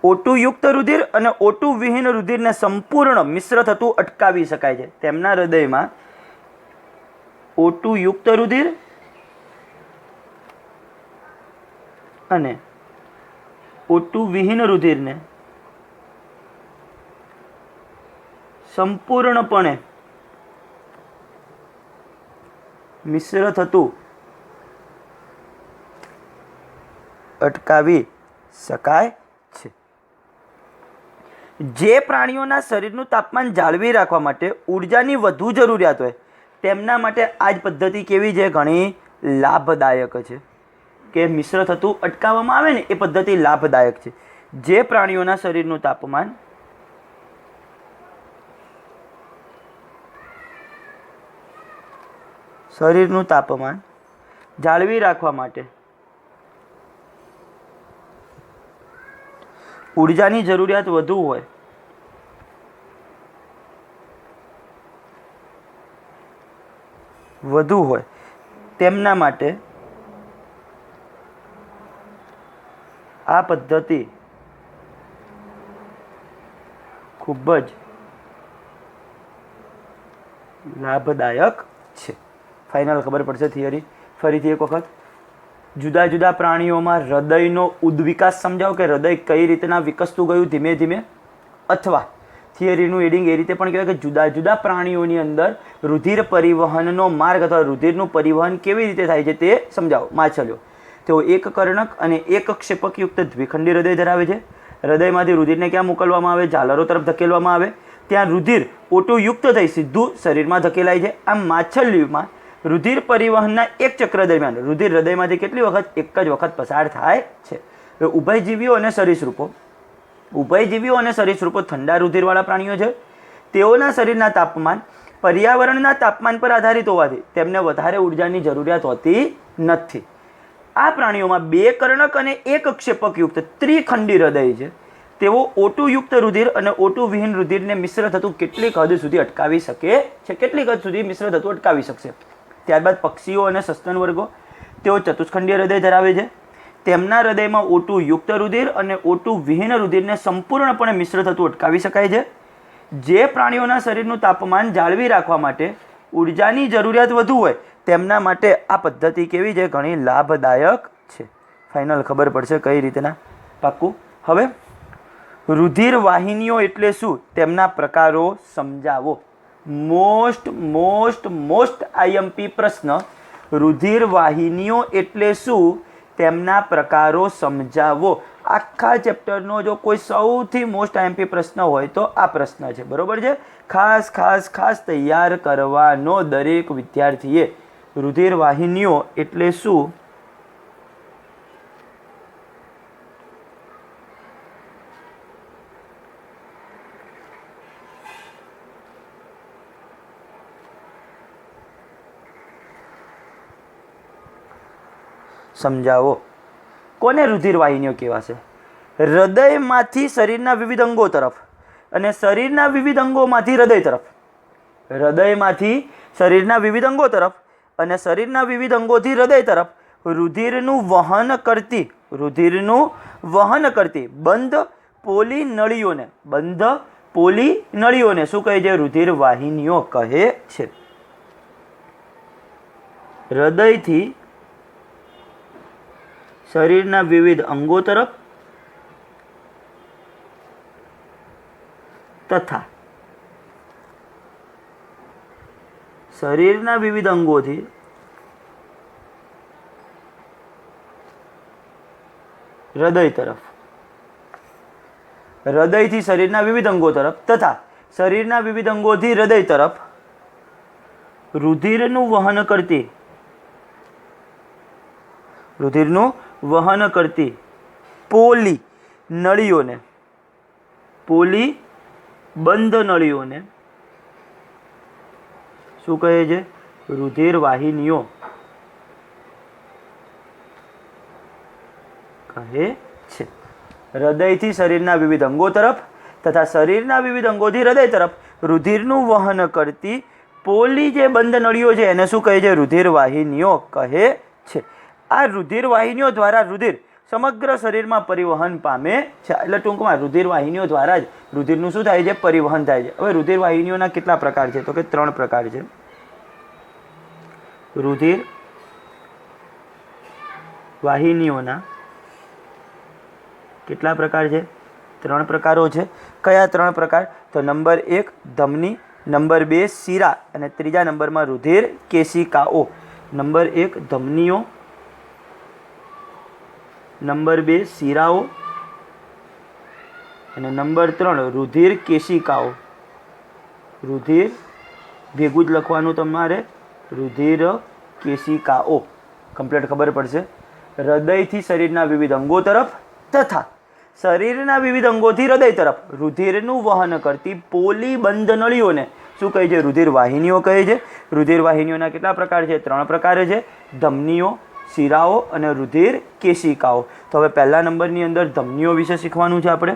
O2 યુક્ત રુધિર અને O2 વિહીન રુધિરને સંપૂર્ણ મિશ્ર થતું અટકાવી શકાય છે. તેમના હૃદયમાં O2 યુક્ત રુધિર અને O2 વિહીન રુધિરને સંપૂર્ણપણે મિશ્ર થતું અટકાવી શકાય છે. જે પ્રાણીઓના શરીરનું તાપમાન જાળવી રાખવા માટે ઉર્જાની વધુ જરૂરિયાત હોય તેમના માટે આ જ પદ્ધતિ કેવી છે? ઘણી લાભદાયક છે. કે મિશ્ર થતું અટકાવવામાં આવે ને, એ પદ્ધતિ લાભદાયક છે. જે પ્રાણીઓના શરીરનું તાપમાન જાળવી રાખવા માટે ઉર્જાની જરૂરિયાત વધુ હોય તેમના માટે આ પદ્ધતિ ખૂબ જ લાભદાયક છે. ફાઇનલ ખબર પડશે થિયરી. ફરીથી એક વખત, જુદા જુદા પ્રાણીઓમાં હૃદયનો ઉદ્વિકાસ સમજાવો કે હૃદય કઈ રીતના વિકસતું ગયું ધીમે ધીમે, અથવા થિયરીનું એડિંગ એ રીતે પણ કહેવાય કે જુદા જુદા પ્રાણીઓની અંદર રુધિર પરિવહનનો માર્ગ અથવા રુધિરનું પરિવહન કેવી રીતે થાય છે તે સમજાવો. માછલીઓ, તેઓ એક કર્ણક અને એક ક્ષેપકયુક્ત દ્વિખંડી હૃદય ધરાવે છે. હૃદયમાંથી રુધિરને ક્યાં મોકલવામાં આવે? ઝાલરો તરફ ધકેલવામાં આવે. ત્યાં રુધિર O2 યુક્ત થઈ સીધું શરીરમાં ધકેલાય છે. આમ માછલીઓમાં રુધિર પરિવહનના એક ચક્ર દરમિયાન રુધિર હૃદયમાંથી કેટલી વખત? એક જ વખત પસાર થાય છે. ઉભયજીવીઓ અને સરીસૃપો ઠંડા રુધિરવાળા પ્રાણીઓ છે. તેઓના શરીરના તાપમાન પર્યાવરણના તાપમાન પર આધારિત હોવાથી તેમને વધારે ઉર્જાની જરૂરિયાત હોતી નથી. આ પ્રાણીઓમાં બે કર્ણક અને એક ક્ષેપકયુક્ત ત્રિખંડી હૃદય છે. તેઓ O2 યુક્ત રુધિર અને O2 વિહીન રુધિરને મિશ્ર થતું કેટલીક હદ સુધી અટકાવી શકે છે. કેટલીક હદ સુધી મિશ્ર થતું અટકાવી શકશે. ત્યારબાદ પક્ષીઓ અને સસ્તન વર્ગો, તેઓ ચતુષ્ખંડીય હૃદય ધરાવે છે. તેમના હૃદયમાં O2 યુક્ત રુધિર અને O2 વિહીન રુધિરને સંપૂર્ણપણે મિશ્ર થતું અટકાવી શકાય છે. જે પ્રાણીઓના શરીરનું તાપમાન જાળવી રાખવા માટે ઉર્જાની જરૂરિયાત વધુ હોય તેમના માટે આ પદ્ધતિ કેવી છે? ઘણી લાભદાયક છે. ફાઇનલ ખબર પડશે કઈ રીતના. પાક્કું. હવે રુધિર વાહિનીઓ એટલે શું? તેમના પ્રકારો સમજાવો. મોસ્ટ આઈએમપી પ્રશ્ન, રુધિર વાહિનીઓ એટલે શું? તેમના પ્રકારો સમજાવો. આખા ચેપ્ટરનો જો કોઈ સૌથી મોસ્ટ આઈએમપી પ્રશ્ન હોય તો આ પ્રશ્ન છે. બરોબર છે? ખાસ ખાસ ખાસ તૈયાર કરવાનો દરેક વિદ્યાર્થીએ. રુધિર વાહિનીઓ એટલે શું? સમજાવો. કોને રુધિર વાહિનીઓ કહેવાશે? હૃદયમાંથી શરીરના વિવિધ અંગો તરફ અને શરીરના વિવિધ અંગોમાંથી હૃદય તરફ, હૃદયમાંથી શરીરના વિવિધ અંગો તરફ અને શરીરના વિવિધ અંગોથી હૃદય તરફ રુધિરનું વહન કરતી બંધ પોલી નળીઓને શું કહે છે? રુધિર વાહિનીઓ કહે છે. હૃદયથી શરીરના વિવિધ અંગો તરફ તથા શરીરના વિવિધ અંગોથી હૃદય તરફ, હૃદયથી શરીરના વિવિધ અંગો તરફ તથા શરીરના વિવિધ અંગોથી હૃદય તરફ રુધિરનું વહન કરતી પોલી બંધ નળીઓને શું કહે છે? રુધિર વાહિનીઓ કહે છે. હૃદયથી શરીરના વિવિધ અંગો તરફ તથા શરીરના વિવિધ અંગોથી હૃદય તરફ રુધિરનું વહન કરતી પોલી જે બંધ નળીઓ છે એને શું કહે છે? રુધિર વાહિનીઓ કહે છે. આ રુધિર વાહિનીઓ દ્વારા રુધિર સમગ્ર શરીરમાં પરિવહન પામે છે. એટલે ટૂંકમાં રુધિર વાહિનીઓ દ્વારા જ રુધિરનું શું થાય છે? પરિવહન થાય છે. હવે રુધિર વાહિનીઓના કેટલા પ્રકાર છે? તો કે 3 પ્રકાર છે. રુધિર વાહિનીઓના કેટલા પ્રકાર છે? 3 પ્રકારો છે. કયા 3 પ્રકાર? તો નંબર 1 ધમની, નંબર 2 શિરા અને ત્રીજા નંબરમાં રુધિર કેશિકાઓ. નંબર 1 ધમનીઓ, નંબર 2 શિરાઓ અને નંબર 3 રુધિર કેશિકાઓ. રુધિર ભેગું જ લખવાનું તમારે, રુધિર કેશિકાઓ. કમ્પ્લીટ ખબર પડશે. હૃદયથી શરીરના વિવિધ અંગો તરફ તથા શરીરના વિવિધ અંગોથી હૃદય તરફ રુધિરનું વહન કરતી પોલી બંધ નળીઓને શું કહે છે? રુધિર વાહિનીઓ કહે છે. રુધિર વાહિનીઓના કેટલા પ્રકાર છે? 3 પ્રકાર છે. ધમનીઓ, શિરાઓ અને રુધિર કેશિકાઓ. તો હવે પહેલા નંબરની અંદર ધમનીઓ વિશે શીખવાનું છે આપણે.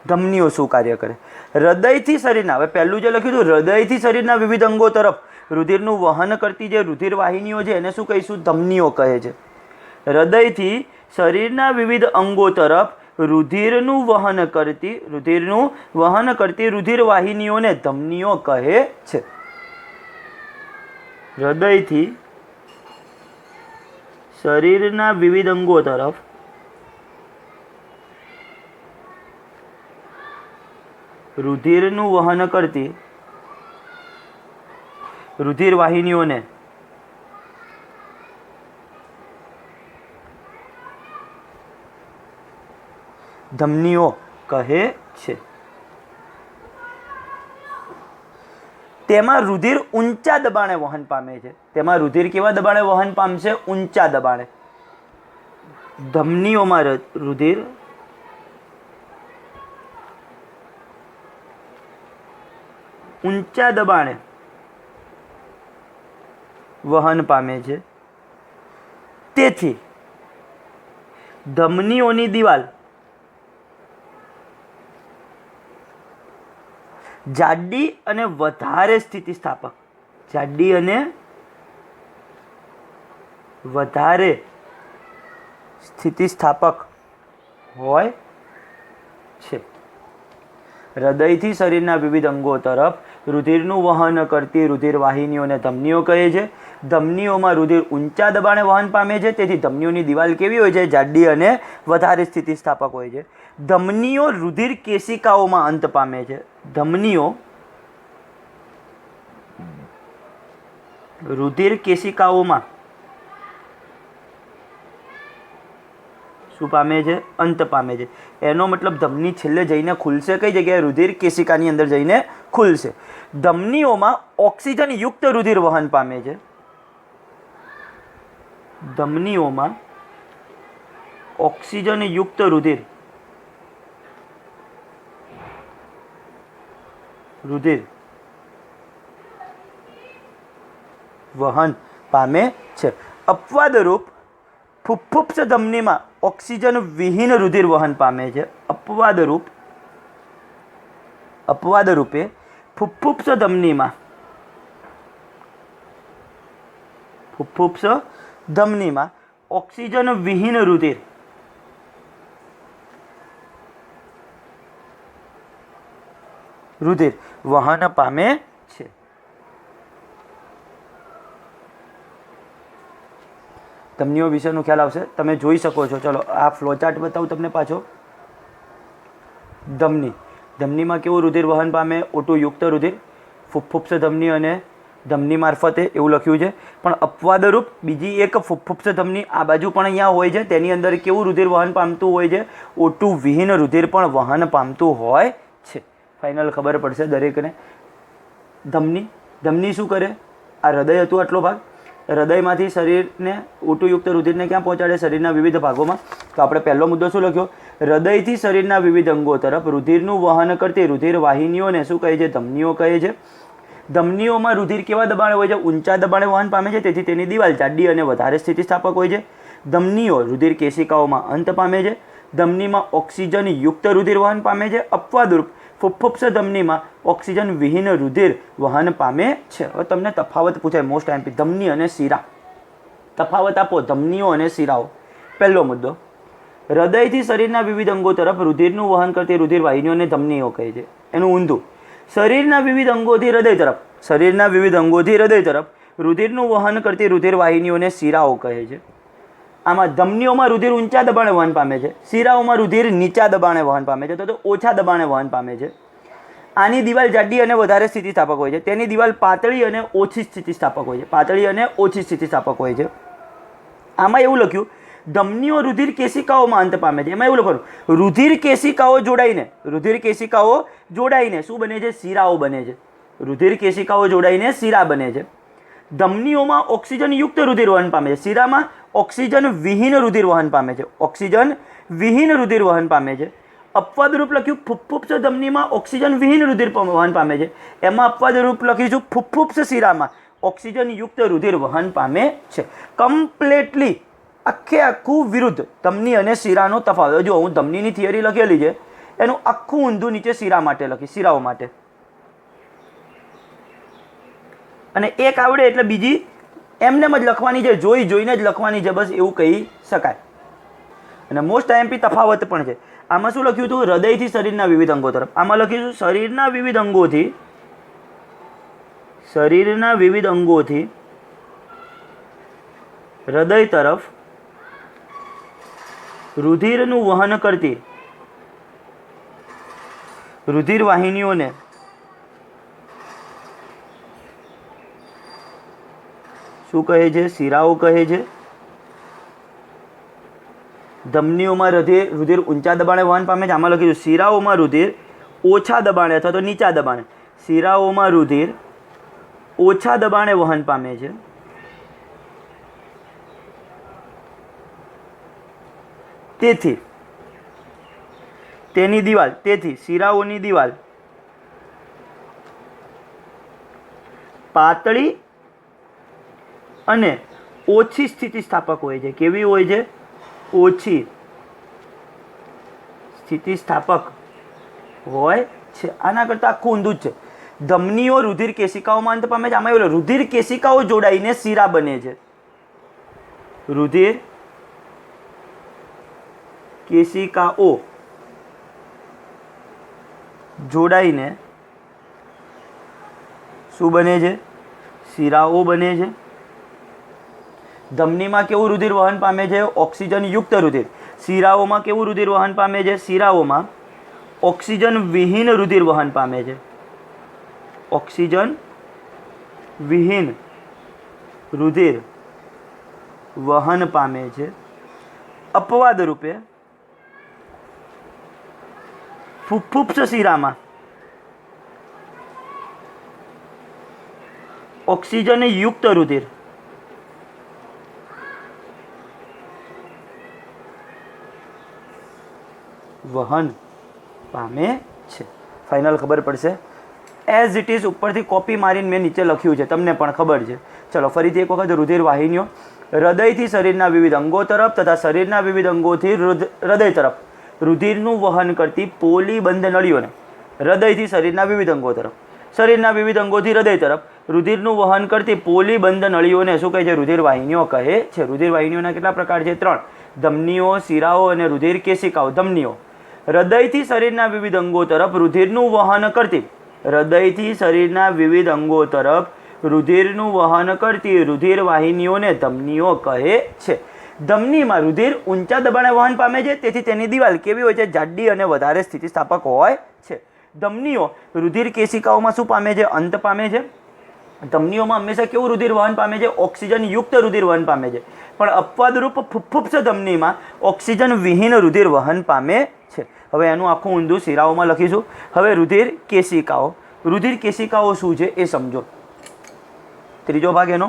ધમનીઓ શું કાર્ય કરે? હૃદયથી શરીરના, હવે પહેલું જે લખ્યું હતું, હૃદયથી શરીરના વિવિધ અંગો તરફ રુધિરનું વહન કરતી જે રુધિર વાહિનીઓ છે એને શું કહીશું? ધમનીઓ કહે છે. હૃદયથી શરીરના વિવિધ અંગો તરફ રુધિરનું વહન કરતી રુધિર વાહિનીઓને ધમનીઓ કહે છે. હૃદયથી શરીરના વિવિધ અંગો તરફ રુધિરનું વહન કરતી રુધિર વાહિનીઓને ધમનીઓ કહે છે. તેમાં રુધિર ઊંચા દબાણે વહન પામે છે. તેમાં રુધિર કેવા દબાણે વહન પામશે? ઊંચા દબાણે. ધમનીઓમાં રુધિર ઊંચા દબાણે વહન પામે છે. તેથી ધમનીઓની દિવાલ જાડી અને વધારે સ્થિતિસ્થાપક, જાડી અને વધારે સ્થિતિસ્થાપક હોય છે. હૃદયથી શરીરના વિવિધ અંગો તરફ રુધિરનું વહન કરતી રુધિર વાહિનીઓને ધમનીઓ કહે છે. ધમનીઓમાં રુધિર ઊંચા દબાણે વહન પામે છે, તેથી ધમનીઓની દિવાલ કેવી હોય છે? જાડી અને વધારે સ્થિતિસ્થાપક હોય છે. ધમનીઓ રુધિર કેશિકાઓમાં અંત પામે છે. ધમનીઓ રુધિર કેશિકાઓમાં શું પામે છે? અંત પામે છે. એનો મતલબ ધમની છેલ્લે જઈને ખુલશે કઈ જગ્યાએ? રુધિર કેશિકાની અંદર જઈને ખુલશે. ધમનીઓમાં ઓક્સિજન યુક્ત રુધિર વહન પામે છે. ધમનીઓમાં ઓક્સિજન યુક્ત રુધિર વહન પામે છે. અપવાદરૂપ ફુફ્ફુસ ધમનીમાં ઓક્સિજન વિહીન રુધિર વહન પામે છે. અપવાદરૂપે ફુફ્ફુસ ધમનીમાં ઓક્સિજન વિહીન રુધિર વહન પામે છે. ધમનીઓ વિશેનો ખ્યાલ આવશે, તમે જોઈ શકો છો. ચલો આ ફ્લોચાર્ટ બતાવું તમને પાછો. ધમનીમાં કેવું રુધિર વહન પામે? O2 યુક્ત રુધિર. ફુફ્ફુસ ધમની અને ધમની મારફતે એવું લખ્યું છે. પણ અપવાદરૂપ બીજી એક ફુફ્ફુસ ધમની આ બાજુ પણ અહીંયા હોય છે. તેની અંદર કેવું રુધિર વહન પામતું હોય છે? O2 વિહીન રુધિર પણ વહન પામતું હોય છે. ફાઇનલ ખબર પડશે દરેકને. ધમની શું કરે? આ હૃદય હતું આટલો ભાગ. હૃદયમાંથી શરીરને O2 યુક્ત રુધિરને ક્યાં પહોંચાડે? શરીરના વિવિધ ભાગોમાં. તો આપણે પહેલો મુદ્દો શું લખ્યો? હૃદયથી શરીરના વિવિધ અંગો તરફ રુધિરનું વહન કરતી રુધિર વાહિનીઓને શું કહે છે? ધમનીઓ કહે છે. ધમનીઓમાં રુધિર કેવા દબાણે હોય છે? ઊંચા દબાણે વહન પામે છે, તેથી તેની દિવાલ જાડી અને વધારે સ્થિતિસ્થાપક હોય છે. ધમનીઓ રુધિર કેશિકાઓમાં અંત પામે છે. ધમનીમાં ઓક્સિજન યુક્ત રુધિર વહન પામે છે. અપવાદરૂપ ફુફ્ફુસ ધમનીમાં ઓક્સિજન વિહીન રુધિર વહન પામે છે. હવે તમને તફાવત પૂછાય મોસ્ટ એમપી. ધમની અને શિરા, તફાવત આપો ધમનીઓ અને શિરાઓ. પહેલો મુદ્દો, હૃદયથી શરીરના વિવિધ અંગો તરફ રુધિરનું વહન કરતી રુધિર વાહિનીઓને ધમનીઓ કહે છે. એનું ઊંધું, શરીરના વિવિધ અંગોથી હૃદય તરફ રુધિરનું વહન કરતી રુધિર વાહિનીઓને શિરાઓ કહે છે. આમાં ધમનીઓમાં રુધિર ઊંચા દબાણે વહન પામે છે, શિરાઓમાં રુધિર નીચા દબાણે વહન પામે છે, તો ઓછા દબાણે વહન પામે છે. આની દિવાલ જાડી અને વધારે સ્થિતિસ્થાપક હોય છે. તેની દિવાલ પાતળી અને ઓછી સ્થિતિસ્થાપક હોય છે. આમાં એવું લખ્યું, ધમનીઓ રુધિર કેશિકાઓમાં અંત પામે છે. એમાં એવું લખવાનું, રુધિર કેશિકાઓ જોડાઈને શું બને છે? શિરાઓ બને છે. રુધિર કેશિકાઓ જોડાઈને શિરા બને છે. ધમનીઓમાં ઓક્સિજન યુક્ત રુધિર વહન પામે છે. શિરામાં ઓક્સિજન વિહીન રુધિર વહન પામે છે. અપવાદરૂપ લખ્યું, ફુફ્ફુસ ધમનીમાં ઓક્સિજન વિહીન રુધિર વહન પામે છે. એમાં અપવાદરૂપ લખીશું, ફુફ્ફુસ શિરામાં ઓક્સિજન યુક્ત રુધિર વહન પામે છે. કમ્પ્લીટલી આખું વિરુદ્ધ ધમની અને શિરાનો તફાવત. જો હું ધમનીની થિયરી લખેલી છે, એનું આખું ઊંધું નીચે શિરાઓ માટે. અને એક આવડે એટલે બીજી એમને જ લખવાની છે, જોઈને જ લખવાની છે, બસ એવું કહી શકાય. અને મોસ્ટ આઈએમપી તફાવત પણ છે. આમાં શું લખ્યું હતું? હૃદયથી શરીરના વિવિધ અંગો તરફ. આમાં લખીશું શરીરના વિવિધ અંગોથી હૃદય તરફ રુધિરનું વહન કરતી રુધિર વાહિનીઓને શું કહે છે? શિરાઓ કહે છે. ધમનીઓમાં રુધિર ઊંચા દબાણે વહન પામે છે. આમાં લખીશું શિરાઓમાં રુધિર ઓછા દબાણે અથવા તો નીચા દબાણે. શિરાઓમાં રુધિર ઓછા દબાણે વહન પામે છે. તેથી શિરાઓની દિવાલ પાતળી અને ઓછી સ્થિતિસ્થાપક હોય છે. કેવી હોય છે? ઓછી સ્થિતિસ્થાપક હોય છે. આના કરતાં આખું ઊંધું જ છે. ધમનીઓ રુધિર કેશિકાઓમાં અંત પામે છે. આમાં એવું રુધિર કેશિકાઓ જોડાઈને શીરા બને છે. રુધિર કેશિકાઓ જોડાઈને શું બને છે? શિરાઓ બને છે. ધમનીમાં કેવું રુધિર વહન પામે છે? ઓક્સિજન યુક્ત રુધિર. શિરાઓમાં કેવું રુધિર વહન પામે છે? શિરાઓમાં ઓક્સિજન વિહીન રુધિર વહન પામે છે. ઓક્સિજન વિહીન રુધિર વહન પામે છે. અપવાદ રૂપે ફુફ્ફુસ શિરામાં ઓક્સિજન યુક્ત રુધિર વહન પામે છે. ફાઇનલ ખબર પડશે. એઝ ઇટ ઇઝ ઉપરથી કોપી મારીને મેં નીચે લખ્યું છે, તમને પણ ખબર છે. ચલો ફરીથી એક વખત. રુધિર વાહિનીઓ હૃદયથી શરીરના વિવિધ અંગો તરફ તથા શરીરના વિવિધ અંગોથી હૃદય તરફ રુધિરનું વહન કરતી પોલીબંધ નળીઓને હૃદયથી શરીરના વિવિધ અંગો તરફ, શરીરના વિવિધ અંગોથી હૃદય તરફ રુધિરનું વહન કરતી પોલીબંધ નળીઓને શું કહે છે? રુધિર વાહિનીઓ કહે છે. રુધિર વાહિનીઓના કેટલા પ્રકાર છે? 3. ધમનીઓ, શિરાઓ અને રુધિર કેશિકાઓ. ધમનીઓ હૃદયથી શરીરના વિવિધ અંગો તરફ રુધિરનું વહન કરતી, હૃદયથી શરીરના વિવિધ અંગો તરફ રુધિરનું વહન કરતી રુધિર વાહિનીઓને ધમનીઓ કહે છે. ધમનીમાં રુધિર ઊંચા દબાણે વહન પામે છે, તેથી તેની દિવાલ કેવી હોય છે? જાડી અને વધારે સ્થિતિસ્થાપક હોય છે. ધમનીઓ રુધિર કેશિકાઓમાં શું પામે છે? અંત પામે છે. ધમનીઓમાં હંમેશા કેવું રુધિર વહન પામે છે? ઓક્સિજન યુક્ત રુધિર વહન પામે છે. પણ અપવાદરૂપ ફુફ્ફુસ ધમનીમાં ઓક્સિજન વિહીન રુધિર વહન પામે છે. હવે એનું આખું ઊંધું શિરાઓમાં લખીશું. હવે રુધિર કેશિકાઓ. રુધિર કેશિકાઓ શું છે એ સમજો. ત્રીજો ભાગ એનો.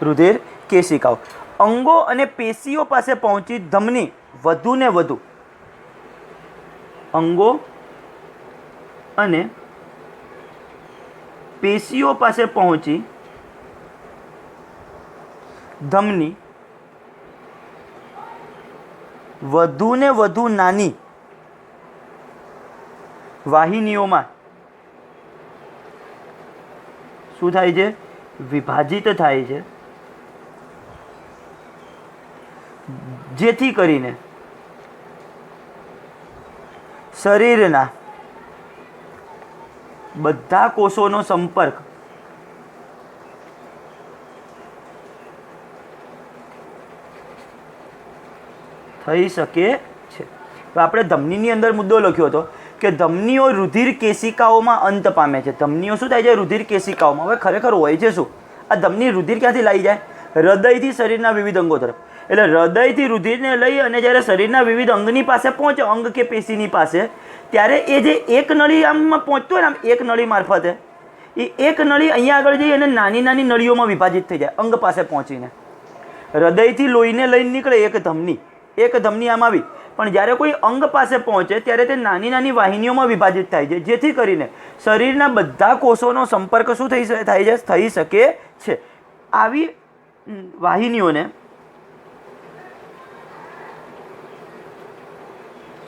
રુધિર કેશિકાઓ અંગો અને પેશીઓ પાસે પહોંચી ધમની વધુ ને વધુ અંગો અને પેશીઓ પાસે પહોંચી ધમની વધુ ને વધુ નાની વાહિનીઓમાં શું થાય છે? વિભાજિત થાય છે. જેથી કરીને શરીરના બધા કોષોનો સંપર્ક થઈ શકે છે. તો આપણે ધમનીની અંદર મુદ્દો લખ્યો હતો કે ધમનીઓ રુધિર કેશિકાઓમાં અંત પામે છે. ધમનીઓ શું થાય છે? રુધિર કેશિકાઓમાં. હવે ખરેખર હોય છે શું? આ ધમની રુધિર ક્યાંથી લાવી જાય? હૃદયથી શરીરના વિવિધ અંગો તરફ. એટલે હૃદયથી રુધિરને લઈ અને જ્યારે શરીરના વિવિધ અંગની પાસે પહોંચે, અંગ કે પેશીની પાસે, ત્યારે એ જે એક નળી આમમાં પહોંચતો હોય ને, આમ એક નળી મારફતે, એ એક નળી અહીંયા આગળ જઈ અને નાની નાની નળીઓમાં વિભાજિત થઈ જાય અંગ પાસે પહોંચીને. હૃદયથી લોહીને લઈને નીકળે એક ધમની, એક ધમની આમ આવી, પણ જ્યારે કોઈ અંગ પાસે પહોંચે ત્યારે તે નાની નાની વાહિનીઓમાં વિભાજિત થાય છે, જેથી કરીને શરીરના બધા કોષોનો સંપર્ક શું થઈ શકે છે. આવી વાહિનીઓને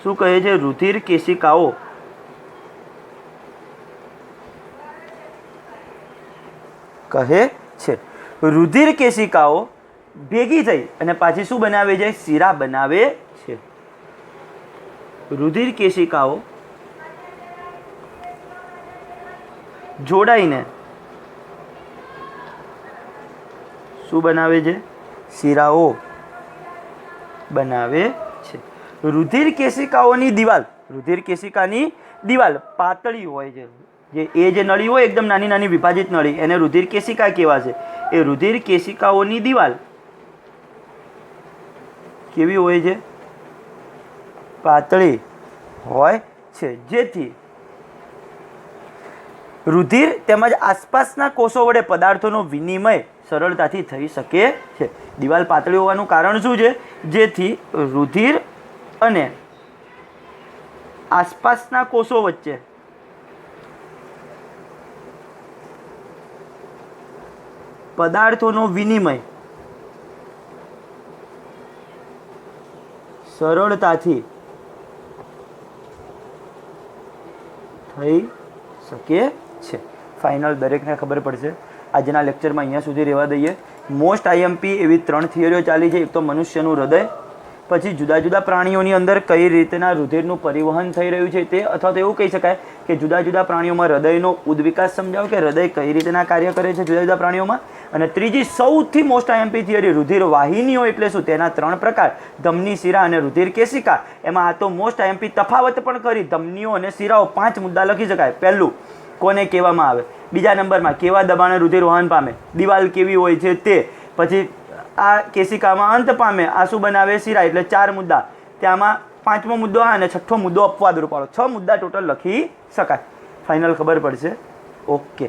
શું કહે છે? રુધિર કેશિકાઓ કહે છે. રુધિર કેશિકાઓ ભેગી થઈ અને પાછી શું બનાવે છે? શિરા બનાવે છે. રુધિર કેશિકાઓ જોડાઈને શું બનાવે છે? શિરાઓ બનાવે છે. રુધિર કેશિકાઓની દિવાલ, રુધિર કેશિકાની દિવાલ પાતળી હોય છે. જે નળી હોય એકદમ નાની નાની વિભાજિત નળી, એને રુધિર કેશિકા કહેવાશે. એ રુધિર કેશિકાઓની દિવાલ કેવી હોય છે? પાતળી હોય છે. જેથી રુધિર તેમજ આસપાસના કોષો વડે પદાર્થોનો વિનિમય સરળતાથી થઈ શકે છે. દિવાલ પાતળી હોવાનું કારણ શું છે? જેથી રુધિર અને આસપાસના કોષો વચ્ચે પદાર્થોનો વિનિમય સરળતાથી થઈ શકે છે. ફાઇનલ દરેકને ખબર પડશે. આજના લેક્ચરમાં અહીંયા સુધી રહેવા દઈએ. મોસ્ટ આઈએમપી એવી 3 થિયરીઓ ચાલી છે. એક તો મનુષ્યનું હૃદય, પછી જુદા જુદા પ્રાણીઓની અંદર કઈ રીતના રુધિરનું પરિવહન થઈ રહ્યું છે તે, અથવા તો એવું કહી શકાય કે જુદા જુદા પ્રાણીઓમાં હૃદયનો ઉદ્વિકાસ સમજાવો કે હૃદય કઈ રીતના કાર્ય કરે છે જુદા જુદા પ્રાણીઓમાં. અને ત્રીજી સૌથી મોસ્ટ આઈએમપી થિયરી રુધિર વાહિનીઓ એટલે શું, તેના 3 પ્રકાર, ધમની, શિરા અને રુધિર કેશિકા. એમાં આ તો મોસ્ટ આઈએમપી તફાવત પણ કરી, ધમનીઓ અને શિરાઓ 5 મુદ્દા લખી શકાય. પહેલું, કોને કહેવામાં આવે. બીજા નંબરમાં, કેવા દબાણે રુધિર વહન પામે, દિવાલ કેવી હોય છે તે. પછી આ કેશિકામાં અંત પામે, આ શું બનાવે, શિરા. એટલે 4 મુદ્દા. ત્યાંમાં 5મો મુદ્દો આ અને 6થો મુદ્દો અપવાદ રૂપાળો. 6 મુદ્દા ટોટલ લખી શકાય. ફાઇનલ ખબર પડશે. ઓકે.